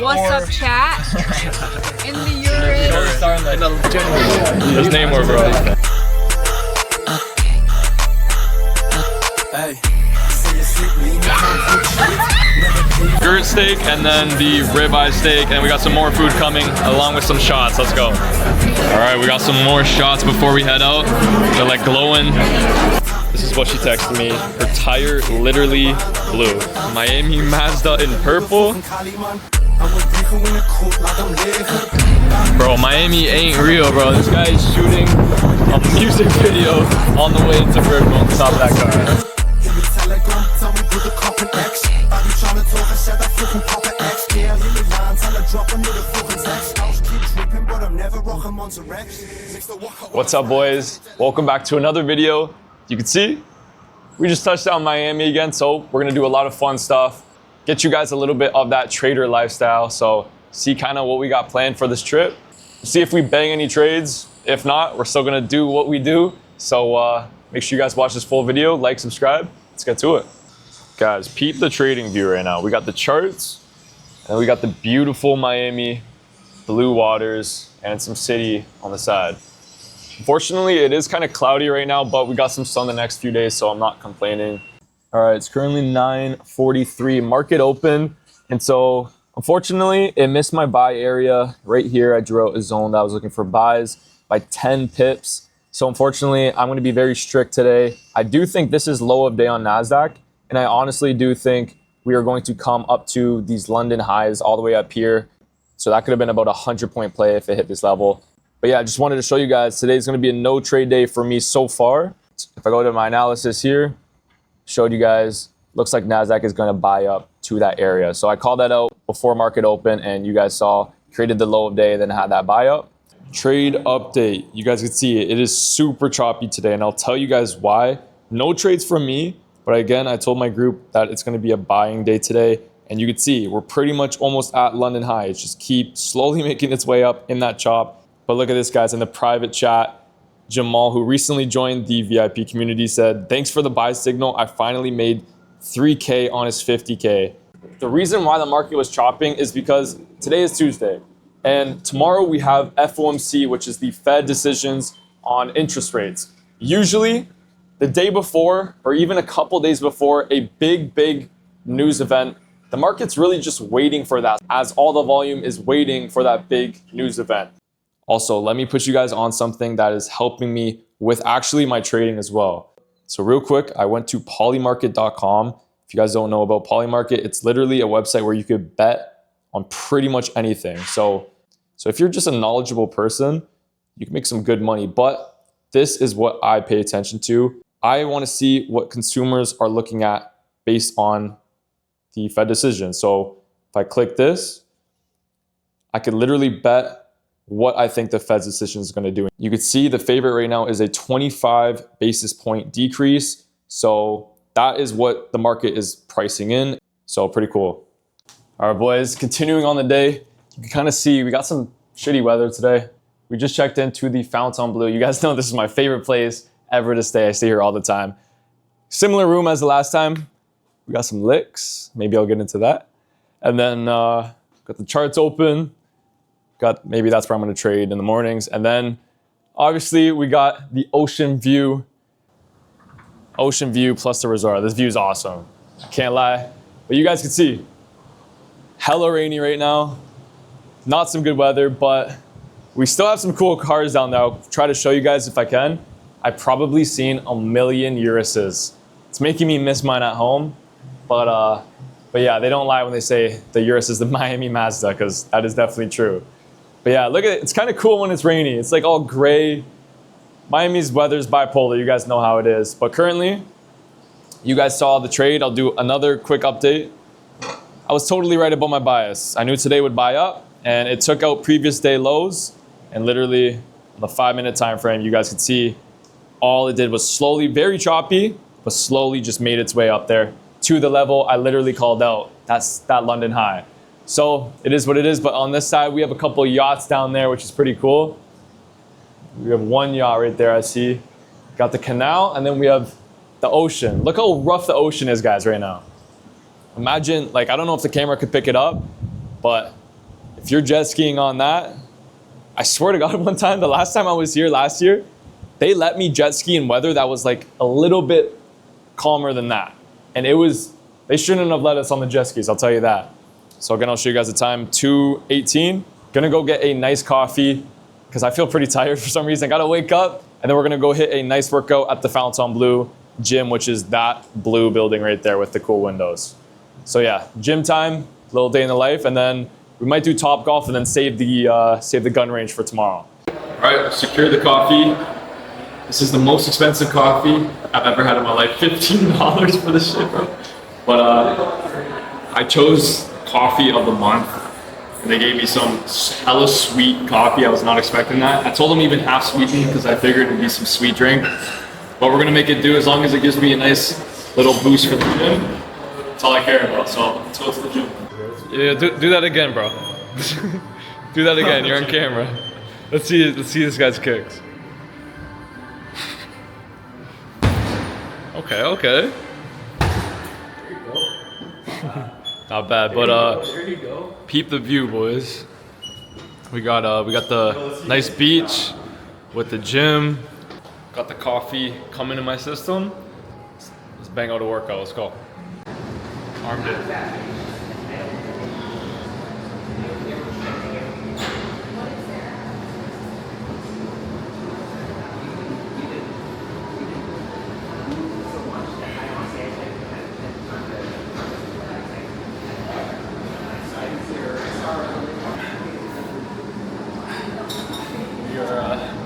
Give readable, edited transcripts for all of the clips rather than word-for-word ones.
What's up, chat? In the urine. Just name more, bro. Skirt steak and then the ribeye steak, and we got some more food coming along with some shots. Let's go. All right, we got some more shots before we head out. They're like glowing. This is what she texted me. Her tire literally blew. Miami Mazda in purple. Bro, Miami ain't real, bro. This guy is shooting a music video on the way into Purple on top of that car. What's up, boys? Welcome back to another video. You can see we just touched down Miami again, so we're gonna do a lot of fun stuff, get you guys a little bit of that trader lifestyle. So see kind of what we got planned for this trip, see if we bang any trades. If not, we're still gonna do what we do. So make sure you guys watch this full video, like, subscribe. Let's get to it. Guys, peep the trading view right now. We got the charts and we got the beautiful Miami blue waters and some city on the side. Unfortunately, it is kind of cloudy right now, but we got some sun the next few days, so I'm not complaining. All right, it's currently 9:43, market open. And so unfortunately, it missed my buy area right here. I drew out a zone that I was looking for buys by 10 pips. So unfortunately, I'm gonna be very strict today. I do think this is low of day on NASDAQ. And I honestly do think we are going to come up to these London highs all the way up here. So that could have been about a 100-point play if it hit this level. But yeah, I just wanted to show you guys, today's gonna be a no trade day for me so far. If I go to my analysis here, showed you guys, looks like NASDAQ is gonna buy up to that area. So I called that out before market open and you guys saw, created the low of day, then had that buy up. Trade update, you guys can see it is super choppy today and I'll tell you guys why. No trades from me, but again, I told my group that it's gonna be a buying day today. And you can see, we're pretty much almost at London high. It's just keep slowly making its way up in that chop. But look at this, guys, in the private chat, Jamal, who recently joined the VIP community, said, thanks for the buy signal. I finally made 3K on his 50K. The reason why the market was chopping is because today is Tuesday. And tomorrow we have FOMC, which is the Fed decisions on interest rates. Usually the day before, or even a couple days before a big news event, the market's really just waiting for that, as all the volume is waiting for that big news event. Also, let me put you guys on something that is helping me with actually my trading as well. So real quick, I went to polymarket.com. If you guys don't know about Polymarket, it's literally a website where you could bet on pretty much anything. So if you're just a knowledgeable person, you can make some good money, but this is what I pay attention to. I want to see what consumers are looking at based on the Fed decision. So if I click this, I could literally bet what I think the Fed's decision is going to do. You could see the favorite right now is a 25 basis point decrease. So that is what the market is pricing in. So pretty cool. All right, boys, continuing on the day, you can kind of see we got some shitty weather today. We just checked into the Fontainebleau. You guys know this is my favorite place ever to stay. I stay here all the time. Similar room as the last time. We got some licks. Maybe I'll get into that. And then got the charts open. Maybe that's where I'm gonna trade in the mornings. And then obviously we got the ocean view plus the resort. This view is awesome. I can't lie. But you guys can see, hella rainy right now. Not some good weather, but we still have some cool cars down there. I'll try to show you guys if I can. I've probably seen a million Euruses. It's making me miss mine at home. But yeah, they don't lie when they say the Urus is the Miami Mazda, because that is definitely true. But yeah, look at it. It's kind of cool when it's rainy. It's like all gray. Miami's weather's bipolar. You guys know how it is. But currently, you guys saw the trade. I'll do another quick update. I was totally right about my bias. I knew today would buy up, and it took out previous day lows. And literally, on the 5-minute time frame, you guys can see all it did was slowly, very choppy, but slowly just made its way up there to the level I literally called out. That's that London high. So it is what it is, but on this side, we have a couple yachts down there, which is pretty cool. We have one yacht right there, I see. Got the canal, and then we have the ocean. Look how rough the ocean is, guys, right now. Imagine, like, I don't know if the camera could pick it up, but if you're jet skiing on that, I swear to God, one time, the last time I was here last year, they let me jet ski in weather that was like a little bit calmer than that. And they shouldn't have let us on the jet skis, I'll tell you that. So again, I'll show you guys the time, 2:18. Gonna go get a nice coffee because I feel pretty tired for some reason. I gotta wake up, and then we're gonna go hit a nice workout at the Fontainebleau gym, which is that blue building right there with the cool windows. So yeah, gym time, little day in the life, and then we might do Top Golf and then save the gun range for tomorrow. All right, secure the coffee. This is the most expensive coffee I've ever had in my life. $15 for this shit, bro. But I chose coffee of the month, and they gave me some hella sweet coffee. I was not expecting that. I told them even half sweetened because I figured it'd be some sweet drink. But we're gonna make it do as long as it gives me a nice little boost for the gym. That's all I care about. So let's go to the gym. Yeah, do that again, bro. Do that again. You're on camera. Let's see this guy's kicks. Okay. Not bad, but peep the view, boys. We got the nice beach with the gym. Got the coffee coming in my system. Let's bang out a workout. Let's go. Armed it.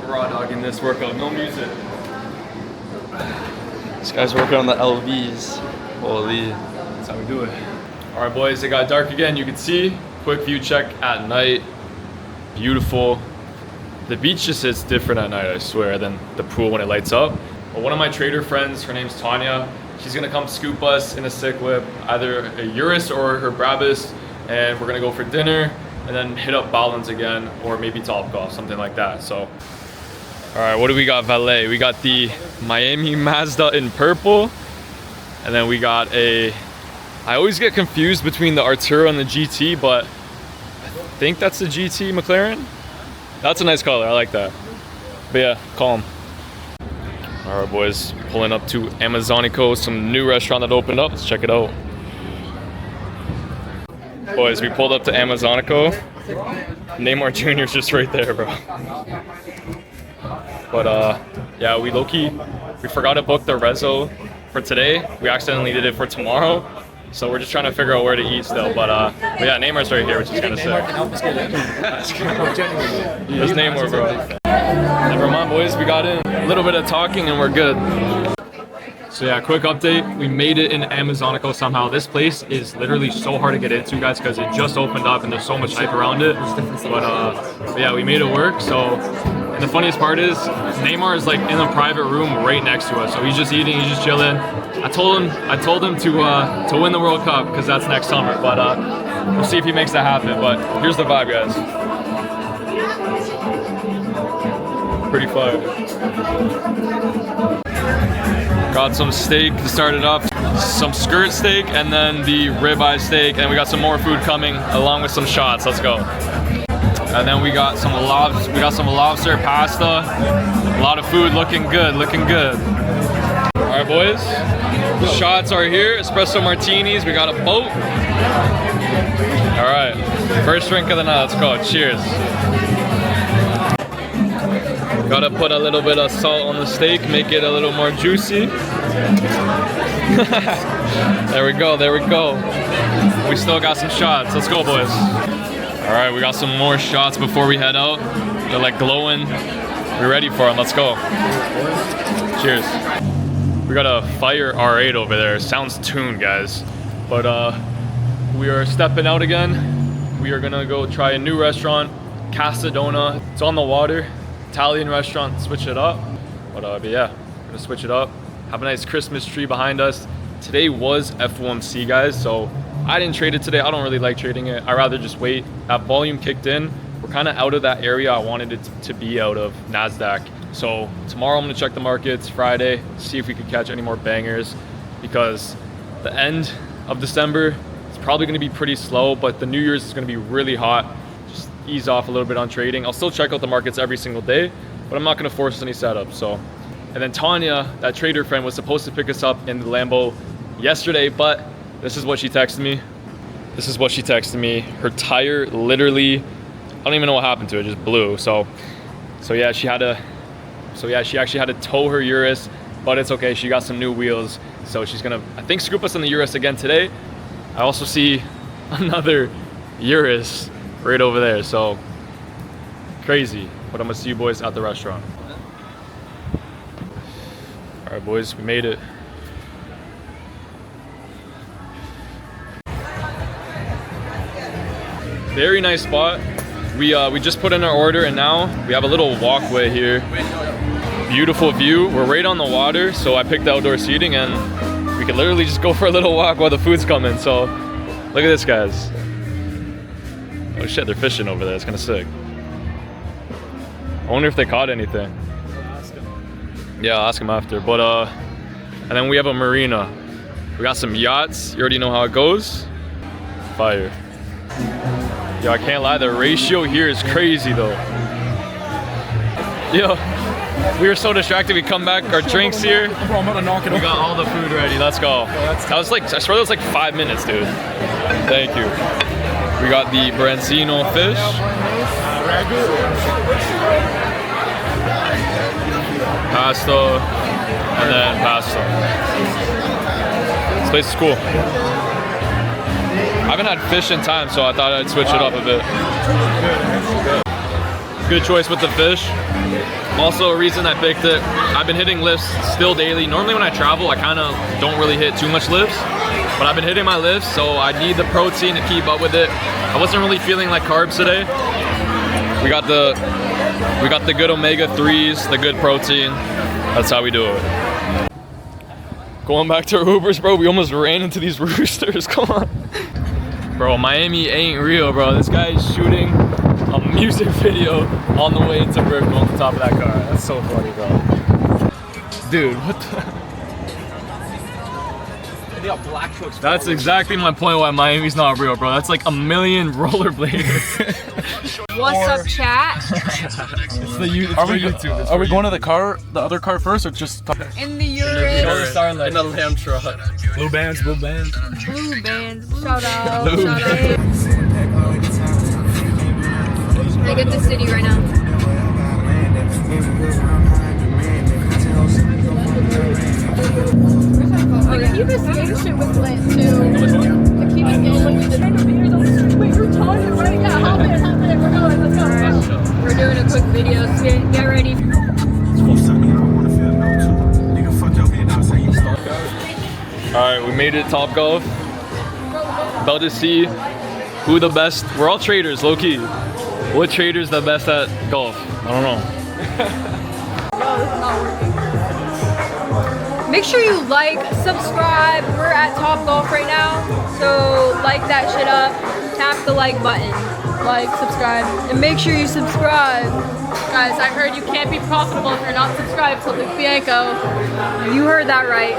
Raw dogging this workout, no music. This guy's working on the LVs. Holy. That's how we do it. All right, boys, it got dark again. You can see, quick view check at night. Beautiful. The beach just hits different at night, I swear, than the pool when it lights up. But one of my trader friends, her name's Tanya, she's gonna come scoop us in a sick whip, either a Urus or her Brabus, and we're gonna go for dinner and then hit up Balance again, or maybe Top Golf, something like that. So, all right, what do we got, valet? We got the Miami Mazda in purple, and then we got I always get confused between the Artura and the GT, but I think that's the GT McLaren. That's a nice color, I like that. But yeah, calm. All right, boys, pulling up to Amazonico, some new restaurant that opened up. Let's check it out. Boys, we pulled up to Amazonico. Neymar Jr. is just right there, bro. But yeah, we forgot to book the rezo for today. We accidentally did it for tomorrow. So we're just trying to figure out where to eat still. But yeah, Neymar's right here, which is kind of sick. There's Neymar, bro. Never mind, boys, we got in. A little bit of talking and we're good. So yeah, quick update. We made it in Amazonico somehow. This place is literally so hard to get into, guys, because it just opened up and there's so much hype around it. But yeah, we made it work. So, and the funniest part is Neymar is like in a private room right next to us. So he's just eating, he's just chilling. I told him to win the World Cup because that's next summer. But we'll see if he makes that happen. But here's the vibe, guys. Pretty fire. Got some steak to start it up, some skirt steak, and then the ribeye steak, and we got some more food coming along with some shots. Let's go. And then we got some lobster pasta. A lot of food, looking good, looking good. All right, boys. The shots are here. Espresso martinis. We got a boat. All right. First drink of the night. Let's go. Cheers. Gotta put a little bit of salt on the steak, make it a little more juicy. There we go, there we go. We still got some shots. Let's go, boys. All right, we got some more shots before we head out. They're like glowing. We're ready for them. Let's go. Cheers. We got a fire R8 over there. Sounds tuned, guys. But we are stepping out again. We are gonna go try a new restaurant, Casadona. It's on the water. Italian restaurant, switch it up. But yeah, we're gonna switch it up. Have a nice Christmas tree behind us. Today was FOMC, guys, so I didn't trade it today. I don't really like trading it. I'd rather just wait. That volume kicked in. We're kind of out of that area I wanted it to be out of, NASDAQ. So tomorrow I'm gonna check the markets, Friday, see if we could catch any more bangers, because the end of December is probably gonna be pretty slow, but the New Year's is gonna be really hot. ease off a little bit on trading. I'll still check out the markets every single day, but I'm not gonna force any setups, so. And then Tanya, that trader friend, was supposed to pick us up in the Lambo yesterday, but this is what she texted me. This is what she texted me. Her tire literally, I don't even know what happened to it, just blew. So yeah, she actually had to tow her Urus, but it's okay, she got some new wheels. So she's gonna, I think, scoop us on the Urus again today. I also see another Urus right over there, so crazy. But I'm gonna see you boys at the restaurant. All right, boys, we made it. Very nice spot. We just put in our order, and now we have a little walkway here. Beautiful view. We're right on the water, so I picked outdoor seating, and we can literally just go for a little walk while the food's coming. So look at this, guys. Oh shit, they're fishing over there. It's kind of sick. I wonder if they caught anything. Yeah, I'll ask them after. But and then we have a marina. We got some yachts. You already know how it goes. Fire. Yo, I can't lie, the ratio here is crazy though. Yo, we were so distracted, we come back, our drinks here. Bro, I'm about to knock it We got all the food ready, let's go. That was like, I swear that was like 5 minutes, dude. Thank you. We got the branzino fish. Pasta, and then pasta. This place is cool. I haven't had fish in time, so I thought I'd switch it up a bit. Good choice with the fish. Also, a reason I picked it, I've been hitting lifts still daily. Normally when I travel, I kind of don't really hit too much lifts, but I've been hitting my lifts, so I need the protein to keep up with it. I wasn't really feeling like carbs today. We got the good omega-3s, the good protein. That's how we do it. Going back to our Ubers, bro, we almost ran into these roosters, come on. Bro, Miami ain't real, bro. This guy is shooting a music video on the way to Brooklyn on the top of that car. That's so funny, bro. Dude, what the? They got black trucks. That's exactly my point why Miami's not real, bro. That's like a million rollerbladers. What's up, chat? Are we going to the other car first, or just In the Urus. in the lamb truck? Blue bands. Blue bands. Shout out. Blue. Shout out. I get the city right now. The Cuba skate shit was lit too. The Cuba skate when you did the beers on the street. Wait, you're talking, right? Yeah, hop in, we're going, let's go. Alright, we're doing a quick video, so get ready. Alright, we made it to Top Golf. About to see who the best, we're all traders, low key. What trader's the best at golf? I don't know. No, this is not working. Make sure you like, subscribe. We're at Top Golf right now, so like that shit up. Tap the like button. Like, subscribe. And make sure you subscribe. Guys, I heard you can't be profitable if you're not subscribed to Luke Bianco. You heard that right.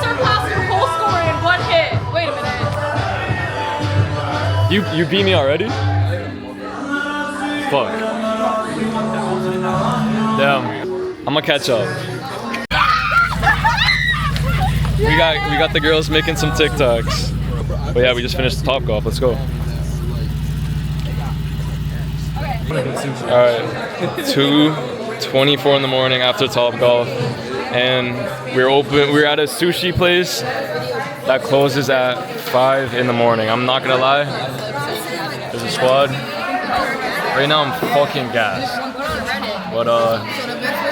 Surpass your whole score in one hit. Wait a minute. You beat me already? Fuck. Damn. I'ma catch up. We got the girls making some TikToks. But yeah, we just finished the Top Golf. Let's go. Alright. 2:24 in the morning after Top Golf. And we're at a sushi place that closes at 5 in the morning. I'm not gonna lie. There's a squad. Right now I'm fucking gassed. But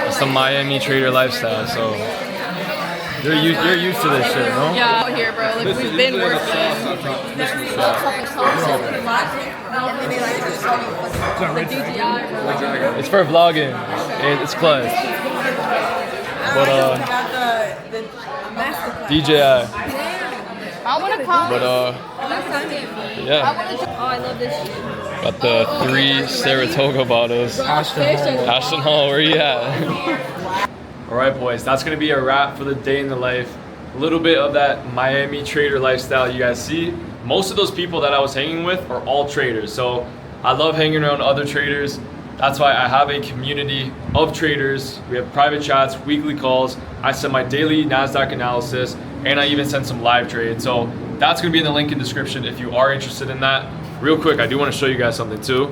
it's the Miami trader lifestyle, so you're used to this shit, no? Yeah, out here, bro. Like, we've been working. The DJI, bro. It's for vlogging. It's clutch. But DJI. I want to come. But yeah. Oh, I love this shit. Got the 3 Saratoga bottles. Ashton Hall, where you at? Alright boys, that's gonna be a wrap for the day in the life. A little bit of that Miami trader lifestyle you guys see. Most of those people that I was hanging with are all traders. So I love hanging around other traders. That's why I have a community of traders. We have private chats, weekly calls. I send my daily NASDAQ analysis, and I even send some live trades. So that's gonna be in the link in the description if you are interested in that. Real quick, I do wanna show you guys something too.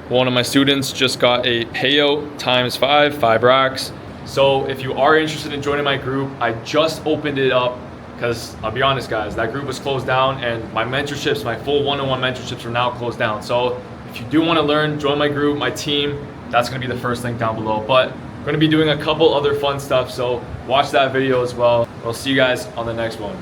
One of my students just got a payout times 5 racks. So if you are interested in joining my group, I just opened it up because I'll be honest guys, that group was closed down and my mentorships, my full one-on-one mentorships are now closed down. So if you do want to learn, join my group, my team, that's going to be the first link down below. But I'm going to be doing a couple other fun stuff, so watch that video as well. I'll see you guys on the next one.